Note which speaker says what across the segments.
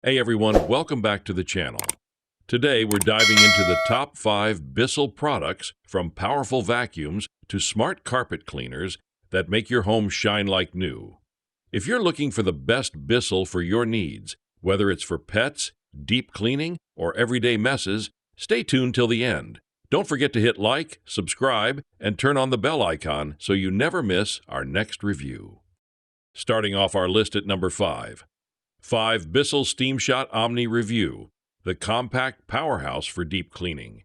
Speaker 1: Hey everyone, welcome back to the channel. Today we're diving into the top 5 Bissell products, from powerful vacuums to smart carpet cleaners that make your home shine like new. If you're looking for the best Bissell for your needs, whether it's for pets, deep cleaning, or everyday messes, stay tuned till the end. Don't forget to hit like, subscribe, and turn on the bell icon so you never miss our next review. Starting off our list at number 5. 5 BISSELL SteamShot Omni Review, the compact powerhouse for deep cleaning.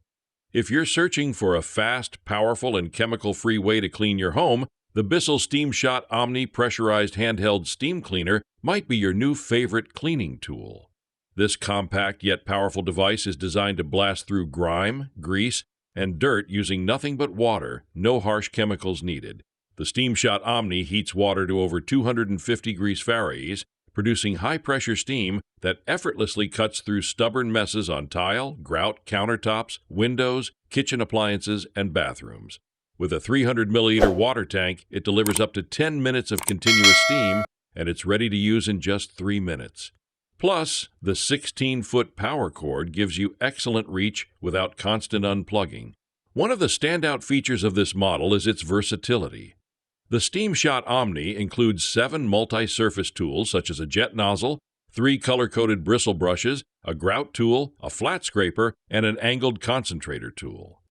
Speaker 1: If you're searching for a fast, powerful, and chemical-free way to clean your home, the BISSELL SteamShot Omni pressurized handheld steam cleaner might be your new favorite cleaning tool. This compact yet powerful device is designed to blast through grime, grease, and dirt using nothing but water, no harsh chemicals needed. The SteamShot Omni heats water to over 250 degrees Fahrenheit, producing high-pressure steam that effortlessly cuts through stubborn messes on tile, grout, countertops, windows, kitchen appliances, and bathrooms. With a 300-milliliter water tank, it delivers up to 10 minutes of continuous steam, and it's ready to use in just 3 minutes. Plus, the 16-foot power cord gives you excellent reach without constant unplugging. One of the standout features of this model is its versatility. The SteamShot Omni includes 7 multi-surface tools such as a jet nozzle, 3 color-coded bristle brushes, a grout tool, a flat scraper, and an angled concentrator tool.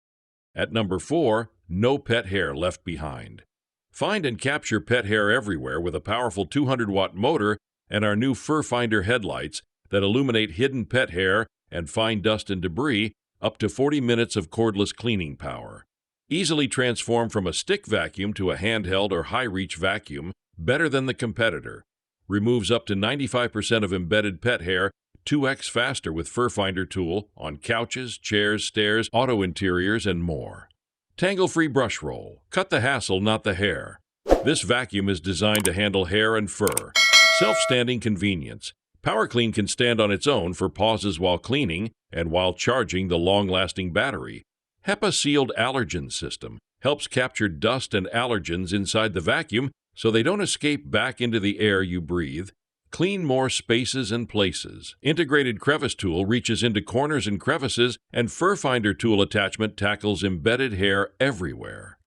Speaker 1: At number 4, no pet hair left behind. Find and capture pet hair everywhere with a powerful 200-watt motor and our new FurFinder headlights that illuminate hidden pet hair and fine dust and debris, up to 40 minutes of cordless cleaning power. Easily transform from a stick vacuum to a handheld or high-reach vacuum, better than the competitor. Removes up to 95% of embedded pet hair, 2x faster with FurFinder tool on couches, chairs, stairs, auto interiors, and more. Tangle-free brush roll. Cut the hassle, not the hair. This vacuum is designed to handle hair and fur. Self-standing convenience. PowerClean can stand on its own for pauses while cleaning and while charging the long-lasting battery. HEPA-sealed allergen system helps capture dust and allergens inside the vacuum so they don't escape back into the air you breathe. Clean more spaces and places. Integrated crevice tool reaches into corners and crevices, and FurFinder tool attachment tackles embedded hair everywhere.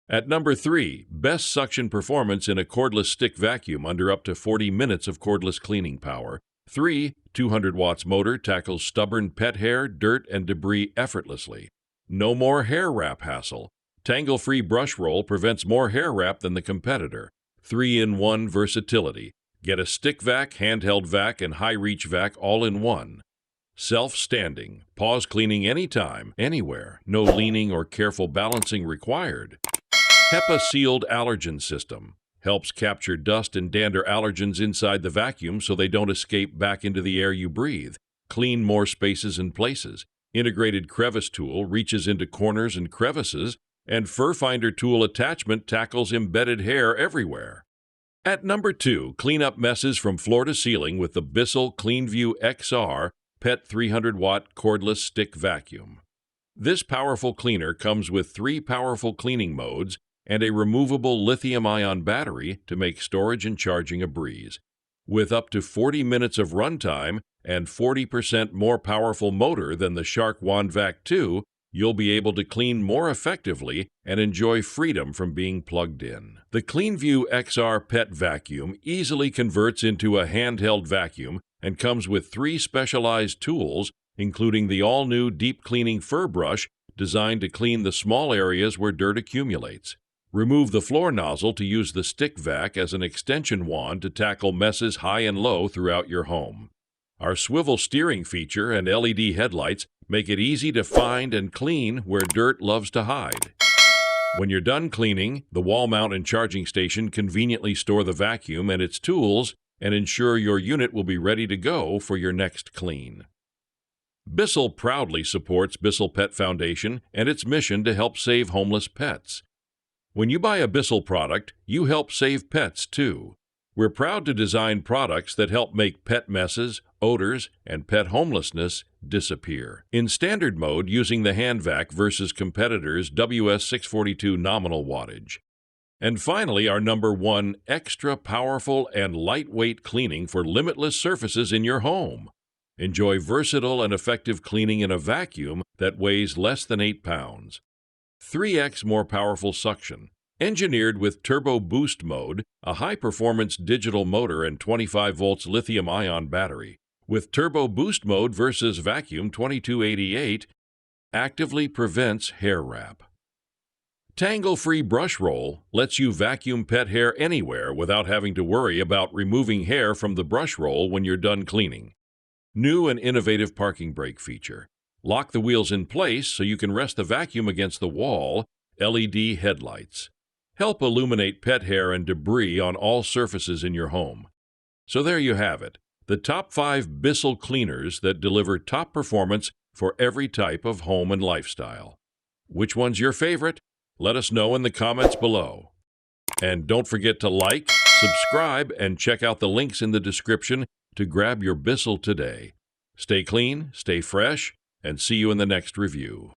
Speaker 1: At number 3, best suction performance in a cordless stick vacuum under up to 40 minutes of cordless cleaning power. 3, 200 watts motor tackles stubborn pet hair, dirt, and debris effortlessly. No more hair wrap hassle. Tangle-free brush roll prevents more hair wrap than the competitor. 3-in-1 versatility. Get a stick vac, handheld vac, and high-reach vac all in one. Self-standing. Pause cleaning anytime, anywhere. No leaning or careful balancing required. HEPA-sealed allergen system. Helps capture dust and dander allergens inside the vacuum so they don't escape back into the air you breathe. Clean more spaces and places. Integrated crevice tool reaches into corners and crevices, and FurFinder tool attachment tackles embedded hair everywhere. At number 2, clean up messes from floor to ceiling with the BISSELL CleanView XR PET 300-watt cordless stick vacuum. This powerful cleaner comes with 3 powerful cleaning modes and a removable lithium-ion battery to make storage and charging a breeze. With up to 40 minutes of runtime and 40% more powerful motor than the Shark Wand Vac 2, you'll be able to clean more effectively and enjoy freedom from being plugged in. The CleanView XR PET vacuum easily converts into a handheld vacuum and comes with 3 specialized tools, including the all-new deep cleaning fur brush designed to clean the small areas where dirt accumulates. Remove the floor nozzle to use the stick vac as an extension wand to tackle messes high and low throughout your home. Our swivel steering feature and LED headlights make it easy to find and clean where dirt loves to hide. When you're done cleaning, the wall mount and charging station conveniently store the vacuum and its tools and ensure your unit will be ready to go for your next clean. BISSELL proudly supports BISSELL Pet Foundation and its mission to help save homeless pets. When you buy a BISSELL product, you help save pets too. We're proud to design products that help make pet messes, odors, and pet homelessness disappear. In standard mode, using the hand vac versus competitors' WS642 nominal wattage. And finally, our number 1, extra powerful and lightweight cleaning for limitless surfaces in your home. Enjoy versatile and effective cleaning in a vacuum that weighs less than 8 pounds. 3x more powerful suction. Engineered with Turbo Boost mode, a high-performance digital motor and 25 volts lithium-ion battery. With Turbo Boost mode versus Vacuum 2288, actively prevents hair wrap. Tangle-free brush roll lets you vacuum pet hair anywhere without having to worry about removing hair from the brush roll when you're done cleaning. New and innovative parking brake feature. Lock the wheels in place so you can rest the vacuum against the wall. LED headlights. Help illuminate pet hair and debris on all surfaces in your home. So there you have it, the top 5 Bissell cleaners that deliver top performance for every type of home and lifestyle. Which one's your favorite? Let us know in the comments below. And don't forget to like, subscribe, and check out the links in the description to grab your Bissell today. Stay clean, stay fresh, and see you in the next review.